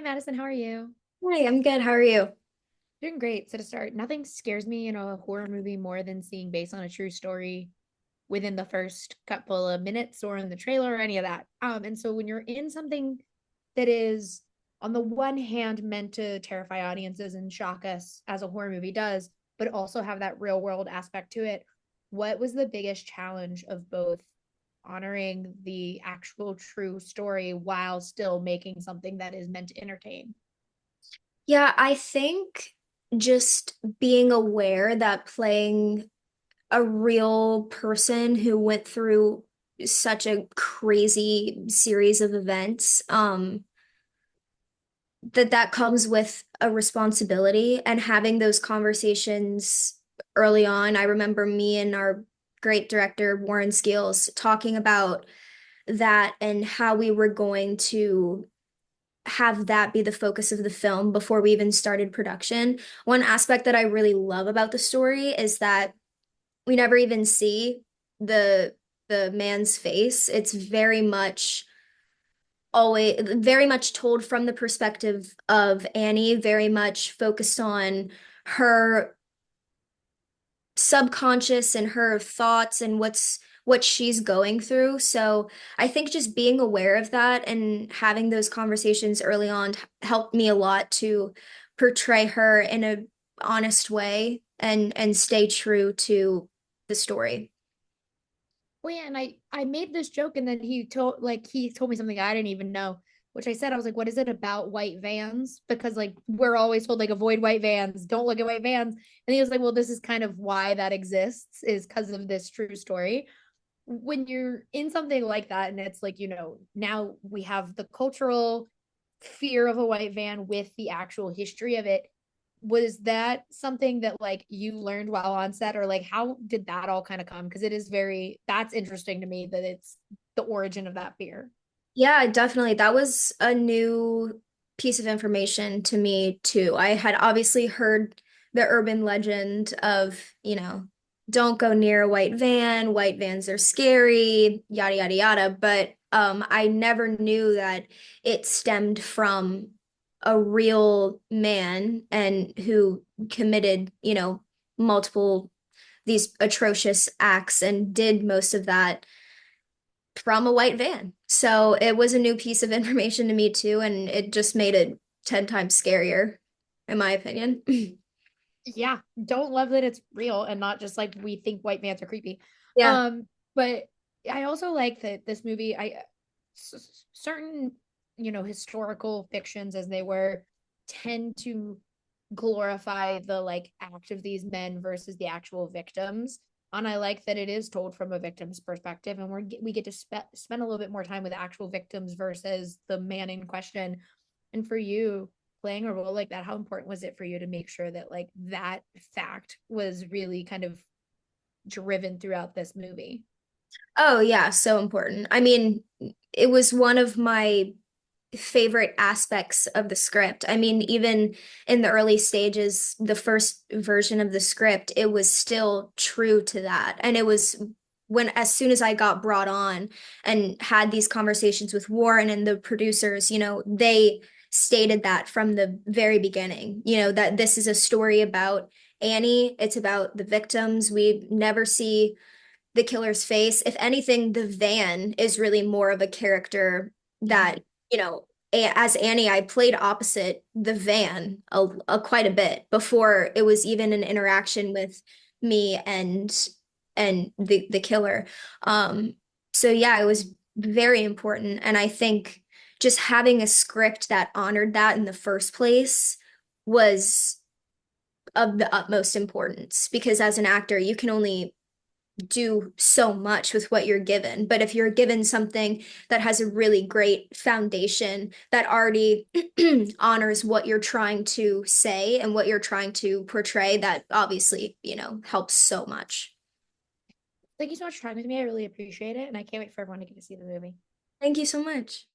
Madison. How are you? Hey, I'm good. How are you? Doing great. So to start, nothing scares me in a horror movie more than seeing based on a true story within the first couple of minutes or in the trailer or any of that. And so when you're in something that is on the one hand meant to terrify audiences and shock us as a horror movie does, but also have that real world aspect to it, what was the biggest challenge of both honoring the actual true story while still making something that is meant to entertain? Yeah, I think just being aware that playing a real person who went through such a crazy series of events, that comes with a responsibility and having those conversations early on. I remember me and our great director, Warren Skills, talking about that and how we were going to have that be the focus of the film before we even started production. One aspect that I really love about the story is that we never even see the the man's face. It's very much told from the perspective of Annie, very much focused on her subconscious and her thoughts and what she's going through. So I think just being aware of that and having those conversations early on helped me a lot to portray her in a honest way and stay true to the story. Well, yeah, and I made this joke, and then he told me something I didn't even know, which I said I was like, "What is it about white vans?" Because like we're always told like avoid white vans, don't look at white vans, and he was like, "Well, this is kind of why that exists is because of this true story." When you're in something like that, and it's like now we have the cultural fear of a white van with the actual history of it. Was that something that like you learned while on set, or like how did that all kind of come? Because that's interesting to me that it's the origin of that fear. Yeah, definitely. That was a new piece of information to me too. I had obviously heard the urban legend of, don't go near a white van, white vans are scary, yada yada yada, but I never knew that it stemmed from a real man and who committed, multiple these atrocious acts and did most of that from a white van. So it was a new piece of information to me too, and it just made it 10 times scarier, in my opinion. Yeah, don't love that it's real and not just like we think white vans are creepy. Yeah. But I also like that this movie, certain historical fictions as they were tend to glorify the like act of these men versus the actual victims. And I like that it is told from a victim's perspective, and we get to spend a little bit more time with actual victims versus the man in question. And for you, playing a role like that, how important was it for you to make sure that like that fact was really kind of driven throughout this movie? Oh, yeah, so important. I mean, it was one of my favorite aspects of the script. I mean, even in the early stages, the first version of the script, it was still true to that. And it was as soon as I got brought on and had these conversations with Warren and the producers, they stated that from the very beginning, that this is a story about Annie, it's about the victims. We never see the killer's face. If anything, the van is really more of a character that, you know, as Annie, I played opposite the van quite a bit before it was even an interaction with me and the killer. So yeah, it was very important, and I think just having a script that honored that in the first place was of the utmost importance because as an actor, you can only do so much with what you're given. But if you're given something that has a really great foundation that already honors what you're trying to say and what you're trying to portray, that obviously, helps so much. Thank you so much for talking with me. I really appreciate it, and I can't wait for everyone to get to see the movie. Thank you so much.